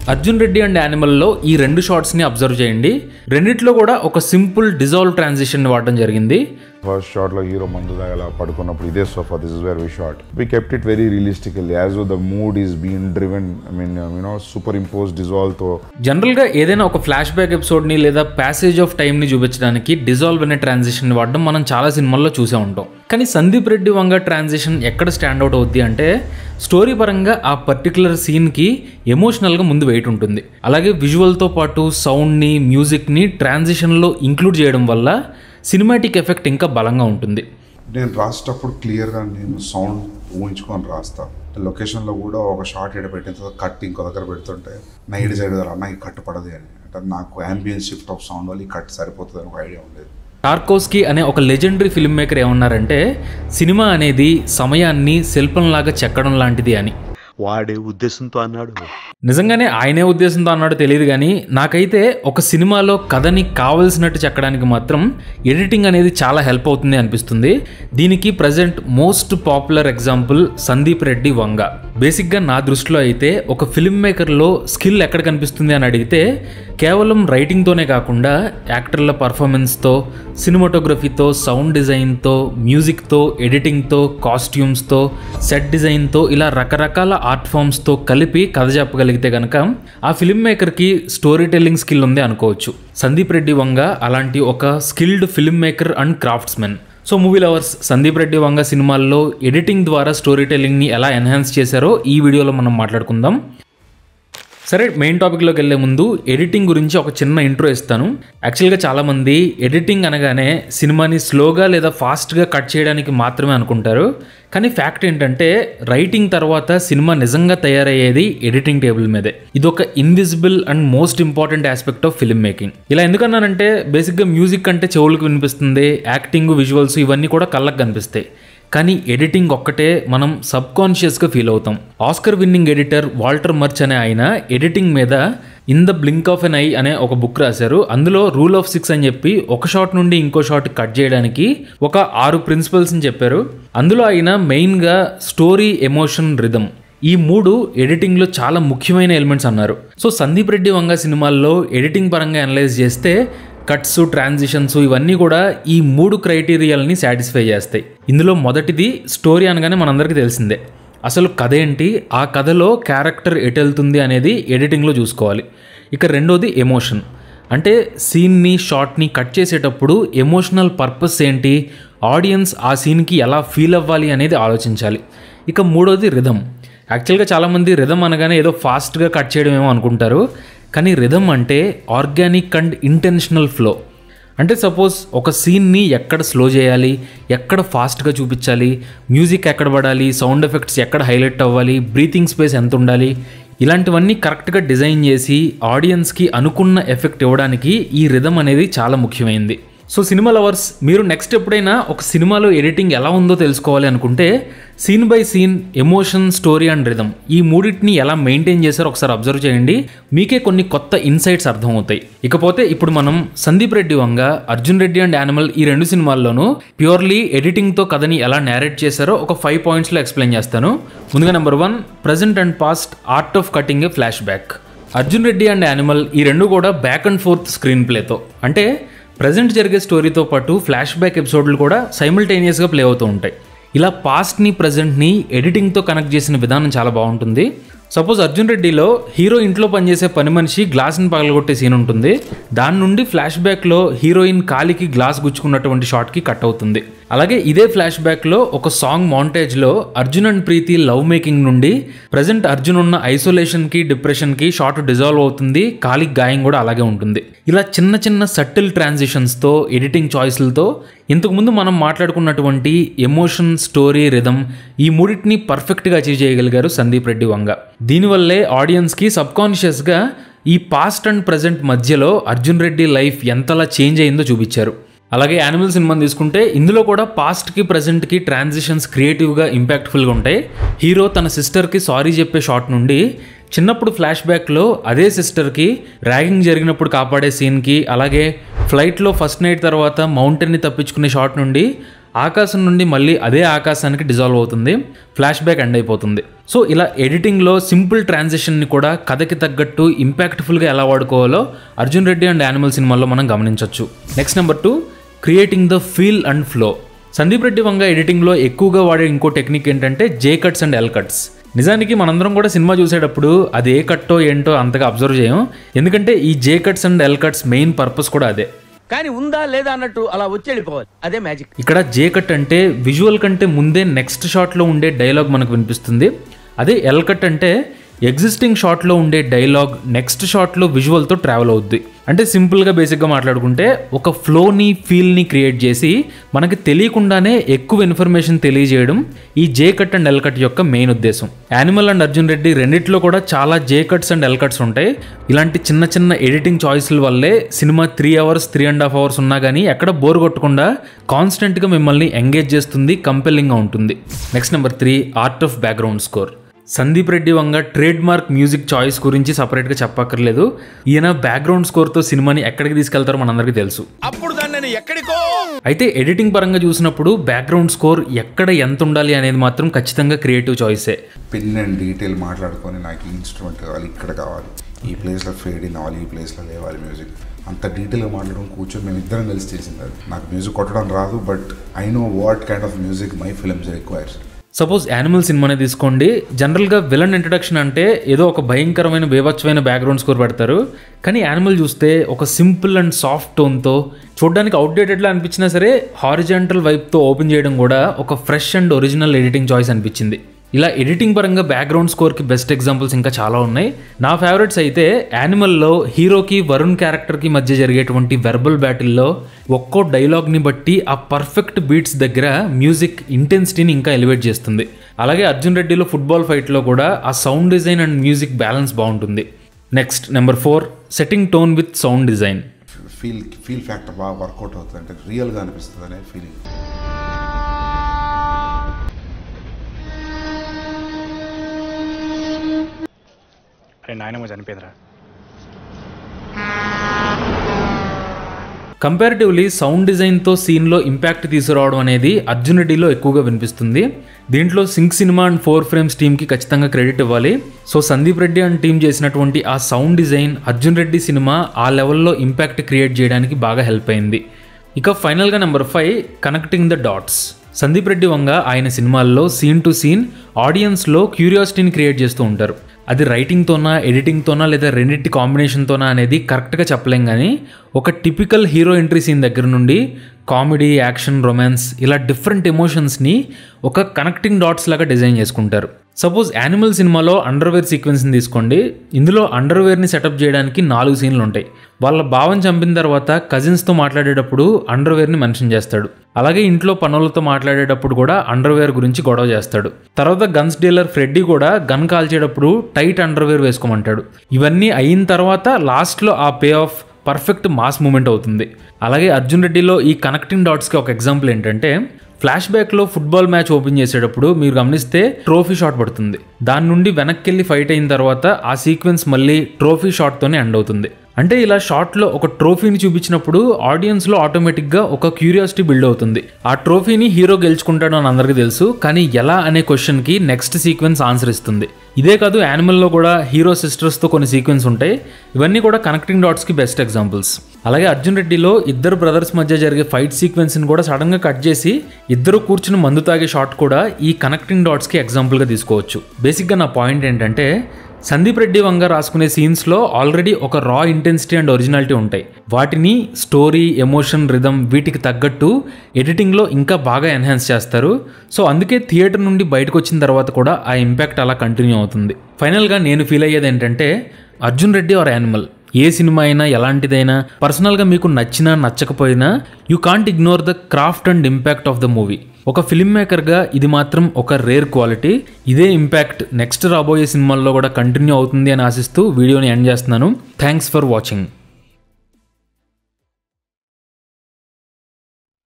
Arjun Reddy and యానిమల్లో ఈ రెండు షాట్స్ని observe చేయండి. రెండిట్లో కూడా ఒక సింపుల్ డిజాల్వ్ ట్రాన్సిషన్ వాడడం జరిగింది. ఫస్ట్ షాట్ లో హీరో మందు తాగలా పడుకున్నప్పుడు ఇదే sofa, this is where we shot. We kept it very realistically as the mood is being driven, I mean superimpose dissolve తో. జనరల్ గా ఏదైనా ఒక ఫ్లాష్ బ్యాక్ ఎపిసోడ్ ని లేదా ప్యాసేజ్ ఆఫ్ టైం ని చూపించడానికి డిజాల్వ్ అనే ట్రాన్సిషన్ వాడడం మనం చాలా సినిమాల్లో చూసే ఉంటాం. కానీ సందీప్ రెడ్డి వంగ ట్రాన్సిషన్ ఎక్కడ స్టాండ్ అవుట్ అవుద్ది అంటే స్టోరీ పరంగా ఆ పర్టికులర్ సీన్కి ఎమోషనల్గా ముందు వెయిట్ ఉంటుంది. అలాగే విజువల్తో పాటు సౌండ్ని, మ్యూజిక్ని ట్రాన్సిషన్లో ఇంక్లూడ్ చేయడం వల్ల సినిమాటిక్ ఎఫెక్ట్ ఇంకా బలంగా ఉంటుంది. నేను రాసేటప్పుడు క్లియర్గా నేను సౌండ్ ఊహించుకొని రాస్తా. లొకేషన్లో కూడా ఒక షార్ట్ ఎడ పెట్టిన తర్వాత కట్ ఇంకో దగ్గర పెడుతుంటే నా ఇటు సైడ్ అన్న ఈ కట్ పడదు అని, అంటే నాకు యాంబియన్స్ షిఫ్ట్ ఆఫ్ సౌండ్ వల్ల ఈ కట్ సరిపోతుంది అని ఒక ఐడియా ఉండేది. టార్కోవ్స్కీ అనే ఒక లెజెండరీ ఫిల్మ్ మేకర్ ఏమన్నారంటే సినిమా అనేది సమయాన్ని శిల్పంలాగా చెక్కడం లాంటిది అని. వాడే ఉద్దేశంతో అన్నాడు. నిజంగానే ఆయనే ఉద్దేశంతో అన్నాడో తెలియదు కానీ నాకైతే ఒక సినిమాలో కథని కావలసినట్టు చెక్కడానికి మాత్రం ఎడిటింగ్ అనేది చాలా హెల్ప్ అవుతుంది అనిపిస్తుంది. దీనికి present most popular example Sandeep Reddy Vanga. బేసిక్గా నా దృష్టిలో అయితే ఒక ఫిల్మ్ మేకర్లో స్కిల్ ఎక్కడ కనిపిస్తుంది అని అడిగితే కేవలం రైటింగ్తోనే కాకుండా యాక్టర్ల పర్ఫార్మెన్స్తో, సినిమాటోగ్రఫీతో, సౌండ్ డిజైన్తో, మ్యూజిక్తో, ఎడిటింగ్తో, కాస్ట్యూమ్స్తో, సెట్ డిజైన్తో ఇలా రకరకాల ఆర్ట్ ఫామ్స్తో కలిపి కథ చెప్పగలిగితే కనుక ఆ ఫిల్మ్ మేకర్కి స్టోరీ టెల్లింగ్ స్కిల్ ఉంది అనుకోవచ్చు. సందీప్ రెడ్డి వంగ అలాంటి ఒక skilled film maker and craftsmen. So movie lovers, Sandeep Reddy Vanga సినిమాల్లో ఎడిటింగ్ ద్వారా స్టోరీ టెల్లింగ్ని ఎలా ఎన్హాన్స్ చేశారో ఈ వీడియోలో మనం మాట్లాడుకుందాం. సరే, మెయిన్ టాపిక్లోకి వెళ్ళే ముందు ఎడిటింగ్ గురించి ఒక చిన్న ఇంట్రో ఇస్తాను. యాక్చువల్గా చాలామంది ఎడిటింగ్ అనగానే సినిమాని స్లోగా లేదా ఫాస్ట్గా కట్ చేయడానికి మాత్రమే అనుకుంటారు. కానీ ఫ్యాక్ట్ ఏంటంటే రైటింగ్ తర్వాత సినిమా నిజంగా తయారయ్యేది ఎడిటింగ్ టేబుల్ మీదే. ఇది ఒక invisible and most important aspect of film making. ఇలా ఎందుకన్నానంటే బేసిక్గా మ్యూజిక్ అంటే చెవులకు వినిపిస్తుంది, యాక్టింగ్, విజువల్స్ ఇవన్నీ కూడా కళ్ళకు కనిపిస్తాయి. కానీ ఎడిటింగ్ ఒక్కటే మనం సబ్కాన్షియస్గా ఫీల్ అవుతాం. Oscar winning editor Walter Murch అనే ఆయన ఎడిటింగ్ మీద in the blink of an eye అనే ఒక బుక్ రాశారు. అందులో రూల్ ఆఫ్ 6 అని చెప్పి ఒక షాట్ నుండి ఇంకో షాట్ కట్ చేయడానికి ఒక 6 ప్రిన్సిపల్స్ని చెప్పారు. అందులో ఆయన మెయిన్గా స్టోరీ, ఎమోషన్, రిథమ్ ఈ 3 ఎడిటింగ్లో చాలా ముఖ్యమైన ఎలిమెంట్స్ అన్నారు. సో సందీప్ రెడ్డి వంగ సినిమాల్లో ఎడిటింగ్ పరంగా అనలైజ్ చేస్తే కట్స్, ట్రాన్సిషన్స్ ఇవన్నీ కూడా ఈ 3 క్రైటీరియాలని సాటిస్ఫై చేస్తాయి. ఇందులో మొదటిది స్టోరీ అనగానే మనందరికీ తెలిసిందే. అసలు కథ ఏంటి, ఆ కథలో క్యారెక్టర్ ఎటు వెళ్తుంది అనేది ఎడిటింగ్లో చూసుకోవాలి. ఇక రెండోది ఎమోషన్, అంటే సీన్ని, షాట్ని కట్ చేసేటప్పుడు ఎమోషనల్ పర్పస్ ఏంటి, ఆడియన్స్ ఆ సీన్కి ఎలా ఫీల్ అవ్వాలి అనేది ఆలోచించాలి. ఇక మూడోది రిథమ్. యాక్చువల్గా చాలామంది రిథమ్ అనగానే ఏదో ఫాస్ట్గా కట్ చేయడం ఏమో అనుకుంటారు. కానీ రిథమ్ అంటే ఆర్గానిక్ అండ్ ఇంటెన్షనల్ ఫ్లో. అంటే సపోజ్ ఒక సీన్ని ఎక్కడ స్లో చేయాలి, ఎక్కడ ఫాస్ట్గా చూపించాలి, మ్యూజిక్ ఎక్కడ పడాలి, సౌండ్ ఎఫెక్ట్స్ ఎక్కడ హైలైట్ అవ్వాలి, బ్రీతింగ్ స్పేస్ ఎంత ఉండాలి, ఇలాంటివన్నీ కరెక్ట్గా డిజైన్ చేసి ఆడియన్స్కి అనుకున్న ఎఫెక్ట్ ఇవ్వడానికి ఈ రిథమ్ అనేది చాలా ముఖ్యమైనది. సో సినిమా లవర్స్, మీరు నెక్స్ట్ ఎప్పుడైనా ఒక సినిమాలో ఎడిటింగ్ ఎలా ఉందో తెలుసుకోవాలి అనుకుంటే scene by scene, emotion, story and rhythm ఈ మూడింటిని ఎలా మెయింటైన్ చేశారో ఒకసారి అబ్జర్వ్ చేయండి. మీకే కొన్ని కొత్త ఇన్సైట్స్ అర్థమవుతాయి. ఇకపోతే ఇప్పుడు మనం సందీప్ రెడ్డి వంగ, అర్జున్ రెడ్డి అండ్ యానిమల్ ఈ 2 సినిమాల్లోనూ ప్యూర్లీ ఎడిటింగ్తో కథని ఎలా నేరేట్ చేశారో ఒక 5 పాయింట్స్లో ఎక్స్ప్లెయిన్ చేస్తాను. ముందుగా number 1, present and past art of cutting A flash back. Arjun Reddy and animal ఈ 2 కూడా బ్యాక్ అండ్ ఫోర్త్ స్క్రీన్ ప్లేతో, అంటే ప్రజెంట్ జరిగే స్టోరీతో పాటు ఫ్లాష్ బ్యాక్ ఎపిసోడ్లు కూడా సైమిల్టేనియస్గా ప్లే అవుతూ ఉంటాయి. ఇలా పాస్ట్ని, ప్రజెంట్ని ఎడిటింగ్తో కనెక్ట్ చేసిన విధానం చాలా బాగుంటుంది. సపోజ్ అర్జున్ రెడ్డిలో హీరో ఇంట్లో పనిచేసే పని మనిషి గ్లాస్ని పగలగొట్టే సీన్ ఉంటుంది. దాని నుండి ఫ్లాష్ బ్యాక్లో హీరోయిన్ కాలికి గ్లాస్ గుచ్చుకున్నటువంటి షాట్కి కట్ అవుతుంది. అలాగే ఇదే ఫ్లాష్ బ్యాక్లో ఒక సాంగ్ మాంటేజ్లో Arjun and Preethi love making నుండి ప్రజెంట్ అర్జున్ ఉన్న ఐసోలేషన్కి, డిప్రెషన్కి షార్ట్ డిజాల్వ్ అవుతుంది. కాలికి గాయం కూడా అలాగే ఉంటుంది. ఇలా చిన్న చిన్న సటిల్ ట్రాన్సిషన్స్తో, ఎడిటింగ్ చాయిస్లతో ఇంతకుముందు మనం మాట్లాడుకున్నటువంటి ఎమోషన్, స్టోరీ, రిథమ్ ఈ మూడింటిని పర్ఫెక్ట్గా అచీవ్ చేయగలిగారు సందీప్ రెడ్డి వంగ. దీనివల్లే ఆడియన్స్కి సబ్కాన్షియస్గా ఈ పాస్ట్ అండ్ ప్రజెంట్ మధ్యలో అర్జున్ రెడ్డి లైఫ్ ఎంతలా చేంజ్ అయిందో చూపించారు. అలాగే యానిమల్ సినిమాని తీసుకుంటే ఇందులో కూడా పాస్ట్కి, ప్రజెంట్కి ట్రాన్సిషన్స్ క్రియేటివ్గా, ఇంపాక్ట్ఫుల్గా ఉంటాయి. హీరో తన సిస్టర్కి సారీ చెప్పే షాట్ నుండి చిన్నప్పుడు ఫ్లాష్ బ్యాక్లో అదే సిస్టర్కి ర్యాగింగ్ జరిగినప్పుడు కాపాడే సీన్కి, అలాగే ఫ్లైట్లో ఫస్ట్ నైట్ తర్వాత మౌంటైన్ని తప్పించుకునే షాట్ నుండి ఆకాశం నుండి మళ్ళీ అదే ఆకాశానికి డిజాల్వ్ అవుతుంది, ఫ్లాష్ బ్యాక్ ఎండ్ అయిపోతుంది. సో ఇలా ఎడిటింగ్లో సింపుల్ ట్రాన్సిషన్ని కూడా కథకి తగ్గట్టు ఇంపాక్ట్ఫుల్గా ఎలా వాడుకోవాలో అర్జున్ రెడ్డి అండ్ యానిమల్ సినిమాల్లో మనం గమనించవచ్చు. Next number 2, creating the feel and flow. Sandeep Reddy Vanga ఎడిటింగ్లో ఎక్కువగా వాడే ఇంకో టెక్నిక్ ఏంటంటే J cuts and L cuts. నిజానికి మనందరం కూడా సినిమా చూసేటప్పుడు అది ఏ కట్టో ఏంటో అంతగా అబ్జర్వ్ చేయం, ఎందుకంటే ఈ J cuts and L cuts main purpose కూడా అదే. కానీ ఉందా లేదా అన్నట్టు అలా వచ్చేళ్ళిపోవాలి, అదే మ్యాజిక్. ఇక్కడ జే కట్ అంటే విజువల్ కంటే ముందే నెక్స్ట్ షాట్లో ఉండే డైలాగ్ మనకు వినిపిస్తుంది. అదే ఎల్ కట్ అంటే ఎగ్జిస్టింగ్ షాట్లో ఉండే డైలాగ్ నెక్స్ట్ షాట్లో విజువల్తో ట్రావెల్ అవుద్ది. అంటే సింపుల్గా బేసిక్గా మాట్లాడుకుంటే ఒక ఫ్లోని ఫీల్ని క్రియేట్ చేసి మనకి తెలియకుండానే ఎక్కువ ఇన్ఫర్మేషన్ తెలియజేయడం ఈ జే కట్ అండ్ ఎల్ కట్ యొక్క మెయిన్ ఉద్దేశం. యానిమల్ అండ్ అర్జున్ రెడ్డి రెండిట్లో కూడా చాలా జే కట్స్ అండ్ ఎల్ కట్స్ ఉంటాయి. ఇలాంటి చిన్న చిన్న ఎడిటింగ్ చాయిస్ల వల్లే సినిమా 3 hours 3.5 hours ఉన్నా కానీ ఎక్కడ బోర్ కొట్టకుండా కాన్స్టెంట్గా మిమ్మల్ని ఎంగేజ్ చేస్తుంది, కంపెల్లింగ్గా ఉంటుంది. Next number 3, art of background score. Sandeep Reddy Vanga trade mark music choice గురించి సపరేట్గా చెప్పక్కర్లేదు. ఈయన బ్యాక్గ్రౌండ్ స్కోర్తో సినిమాని ఎక్కడికి తీసుకెళ్తారో మనందరికీ తెలుసు. అయితే ఎడిటింగ్ పరంగా చూసినప్పుడు బ్యాక్గ్రౌండ్ స్కోర్ ఎక్కడ ఎంత ఉండాలి అనేది మాత్రం ఖచ్చితంగా క్రియేటివ్ చాయిసే. పిన్ అండ్ డీటెయిల్ మాట్లాడుకొని నాకు ఈ ఇన్స్ట్రుమెంట్ కావాలి, ఇక్కడ కావాలి, ఈ ప్లేస్లో ఫేడ్ ఇన్ అవ్వాలి, ఈ ప్లేస్లో లేవాలి మ్యూజిక్, అంత డీటెయిల్గా మాట్లాడడం కూర్చొని మేము ఇద్దరం కలిసి చేసింది. అది నాకు మ్యూజిక్ కొట్టడం రాదు, but I know what kind of music my films requires. Suppose animal సినిమానే తీసుకోండి. జనరల్గా విలన్ ఇంట్రడక్షన్ అంటే ఏదో ఒక భయంకరమైన బేవచ్చమైన బ్యాక్గ్రౌండ్ స్కోర్ పెడతారు, కానీ యానిమల్ చూస్తే ఒక సింపుల్ అండ్ సాఫ్ట్ టోన్తో చూడడానికి అవుట్డేటెడ్లా అనిపించినా సరే హారిజాంటల్ వైపుతో ఓపెన్ చేయడం కూడా ఒక fresh and original editing choice అనిపించింది. ఇలా ఎడిటింగ్ పరంగా బ్యాక్గ్రౌండ్ స్కోర్కి బెస్ట్ ఎగ్జాంపుల్స్ ఇంకా చాలా ఉన్నాయి. నా ఫేవరెట్స్ అయితే యానిమల్లో హీరోకి వరుణ్ క్యారెక్టర్కి మధ్య జరిగేటువంటి వెర్బల్ బ్యాటిల్లో ఒక్కో డైలాగ్ని బట్టి ఆ పర్ఫెక్ట్ బీట్స్ దగ్గర మ్యూజిక్ ఇంటెన్సిటీని ఇంకా ఎలివేట్ చేస్తుంది. అలాగే అర్జున్ రెడ్డిలో ఫుట్బాల్ ఫైట్లో కూడా ఆ sound design and music balance బాగుంటుంది. Next number 4, setting tone with sound design. Feel factor బాగా వర్కౌట్ అవుతుంది, అంటే రియల్గా అనిపిస్తుంది అనే ఫీలింగ్. నాయనమ్మ చనిపోయిందిరా. కంపారిటివ్లీ సౌండ్ డిజైన్తో సీన్లో ఇంపాక్ట్ తీసుకురావడం అనేది అర్జున్ రెడ్డిలో ఎక్కువగా వినిపిస్తుంది. దీంట్లో సింక్ సినిమా అండ్ 4 Frames టీమ్కి ఖచ్చితంగా క్రెడిట్ ఇవ్వాలి. So Sandeep Reddy and team చేసినటువంటి ఆ sound design Arjun Reddy cinema ఆ లెవెల్లో ఇంపాక్ట్ క్రియేట్ చేయడానికి బాగా హెల్ప్ అయింది. ఇక ఫైనల్గా number 5, connecting the dots. Sandeep Reddy Vanga ఆయన సినిమాల్లో సీన్ టు సీన్ ఆడియన్స్లో క్యూరియాసిటీని క్రియేట్ చేస్తూ ఉంటారు. అది రైటింగ్తోనా ఎడిటింగ్తోనా లేదా రెండింటి కాంబినేషన్తోనా అనేది కరెక్ట్గా చెప్పలేం, కానీ ఒక టిపికల్ హీరో ఎంట్రీ సీన్ దగ్గర నుండి కామెడీ, యాక్షన్, రొమాన్స్ ఇలా డిఫరెంట్ ఎమోషన్స్ని ఒక కనెక్టింగ్ డాట్స్ లాగా డిజైన్ చేసుకుంటారు. సపోజ్ యానిమల్ సినిమాలో అండర్వేర్ సీక్వెన్స్ని తీసుకోండి. ఇందులో అండర్వేర్ని సెటప్ చేయడానికి 4 సీన్లు ఉంటాయి. వాళ్ళ బావని చంపిన తర్వాత కజిన్స్తో మాట్లాడేటప్పుడు అండర్వేర్ని మెన్షన్ చేస్తాడు. అలాగే ఇంట్లో పనులతో మాట్లాడేటప్పుడు కూడా అండర్వేర్ గురించి గొడవ చేస్తాడు. తర్వాత గన్స్ డీలర్ ఫ్రెడ్డీ కూడా గన్ కాల్చేటప్పుడు టైట్ అండర్వేర్ వేసుకోమంటాడు. ఇవన్నీ అయిన తర్వాత లాస్ట్లో ఆ pay off perfect mass moment అవుతుంది. అలాగే అర్జున్ రెడ్డిలో ఈ కనెక్టింగ్ డాట్స్కి ఒక ఎగ్జాంపుల్ ఏంటంటే ఫ్లాష్ బ్యాక్లో ఫుట్బాల్ మ్యాచ్ ఓపెన్ చేసేటప్పుడు మీరు గమనిస్తే ట్రోఫీ షాట్ పడుతుంది. దాని నుండి వెనక్కి వెళ్ళి ఫైట్ అయిన తర్వాత ఆ సీక్వెన్స్ మళ్ళీ ట్రోఫీ షాట్తోనే ఎండ్ అవుతుంది. అంటే ఇలా షార్ట్లో ఒక ట్రోఫీని చూపించినప్పుడు ఆడియన్స్లో ఆటోమేటిక్గా ఒక క్యూరియాసిటీ బిల్డ్ అవుతుంది. ఆ ట్రోఫీని హీరో గెలుచుకుంటాడు అని అందరికీ తెలుసు, కానీ ఎలా అనే క్వశ్చన్కి నెక్స్ట్ సీక్వెన్స్ ఆన్సర్ ఇస్తుంది. ఇదే కాదు, యానిమల్లో కూడా హీరో సిస్టర్స్తో కొన్ని సీక్వెన్స్ ఉంటాయి. ఇవన్నీ కూడా కనెక్టింగ్ డాట్స్కి బెస్ట్ ఎగ్జాంపుల్స్. అలాగే అర్జున్ రెడ్డిలో ఇద్దరు బ్రదర్స్ మధ్య జరిగే ఫైట్ సీక్వెన్స్ని కూడా సడన్గా కట్ చేసి ఇద్దరు కూర్చుని మందు తాగే షాట్ కూడా ఈ కనెక్టింగ్ డాట్స్కి ఎగ్జాంపుల్గా తీసుకోవచ్చు. బేసిక్గా నా పాయింట్ ఏంటంటే సందీప్ రెడ్డి వంగ రాసుకునే సీన్స్లో ఆల్రెడీ ఒక రా ఇంటెన్సిటీ అండ్ ఒరిజినాలిటీ ఉంటాయి. వాటిని స్టోరీ, ఎమోషన్, రిథమ్ వీటికి తగ్గట్టు ఎడిటింగ్లో ఇంకా బాగా ఎన్హాన్స్ చేస్తారు. సో అందుకే థియేటర్ నుండి బయటకు వచ్చిన తర్వాత కూడా ఆ ఇంపాక్ట్ అలా కంటిన్యూ అవుతుంది. ఫైనల్గా నేను ఫీల్ అయ్యేది ఏంటంటే Arjun Reddy or animal A cinema అయినా ఎలాంటిదైనా పర్సనల్గా మీకు నచ్చినా నచ్చకపోయినా you can't ignore the craft and impact of the movie. ఒక ఫిల్మ్ మేకర్గా ఇది మాత్రం ఒక రేర్ క్వాలిటీ. ఇదే ఇంపాక్ట్ నెక్స్ట్ రాబోయే సినిమాల్లో కూడా కంటిన్యూ అవుతుంది అని ఆశిస్తూ వీడియోని ఎండ్ చేస్తున్నాను. Thanks for watching.